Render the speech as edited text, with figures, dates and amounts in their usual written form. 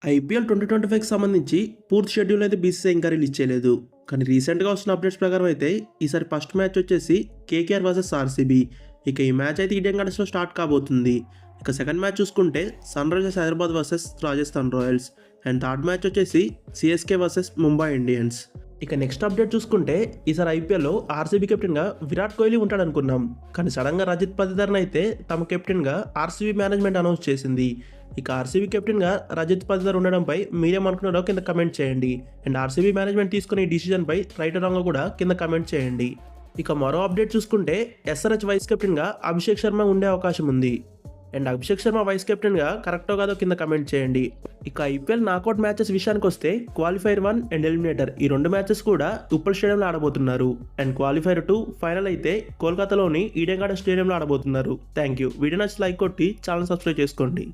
IPL 2025కి సంబంధించి పూర్తి schedule అయితే బీసీసీఐ ఇంకా రిలీజ్ చేయలేదు. కానీ రీసెంట్‌గా వస్తున్న అప్డేట్స్ ప్రకారం అయితే ఈసారి ఫస్ట్ మ్యాచ్ వచ్చేసి కేకేఆర్ వర్సెస్ ఆర్సీబీ. ఇక ఈ మ్యాచ్ అయితే ఈడెన్ గార్డెన్స్‌లో స్టార్ట్ కాబోతుంది. ఇక సెకండ్ మ్యాచ్ చూసుకుంటే Sunrisers Hyderabad versus Rajasthan Royals. And third match వచ్చేసి సీఎస్కే వర్సెస్ ముంబై ఇండియన్స్. ఇక నెక్స్ట్ అప్డేట్ చూసుకుంటే ఈసారి ఐపీఎల్లో ఆర్సీబీ కెప్టెన్గా విరాట్ కోహ్లీ ఉంటాడనుకున్నాం. కానీ సడన్గా రజత్ పతిదార్ని అయితే తమ కెప్టెన్గా ఆర్సీబీ మేనేజ్మెంట్ అనౌన్స్ చేసింది. ఇక ఆర్సీబీ కెప్టెన్గా రజత్ పతిదార్ ఉండడంపై మీరేమనుకున్నారో కింద కమెంట్ చేయండి. అండ్ ఆర్సీబీ మేనేజ్మెంట్ తీసుకునే ఈ డిసిజన్పై రైట్ రాంగ్ కూడా కింద కమెంట్ చేయండి. ఇక మరో అప్డేట్ చూసుకుంటే ఎస్ఆర్హెచ్ వైస్ కెప్టెన్గా అభిషేక్ శర్మ ఉండే అవకాశం ఉంది. అండ్ అభిషేక్ శర్మ వైస్ కెప్టెన్గా కరెక్టో కాదో కింద కమెంట్ చేయండి. ఇక ఐపీఎల్ నాకౌట్ మ్యాచెస్ విషయానికి వస్తే క్వాలిఫైర్ 1 అండ్ ఎలిమినేటర్ ఈ రెండు మ్యాచెస్ కూడా ఉప్పల్ స్టేడియంలో ఆడబోతున్నారు. అండ్ క్వాలిఫైర్ 2 ఫైనల్ అయితే కోల్కతాలోని ఈడెన్ గార్డెన్స్ స్టేడియంలో ఆడబోతున్నారు. Thank you. వీడియో నచ్చి లైక్ కొట్టి ఛానల్ సబ్స్క్రైబ్ చేసుకోండి.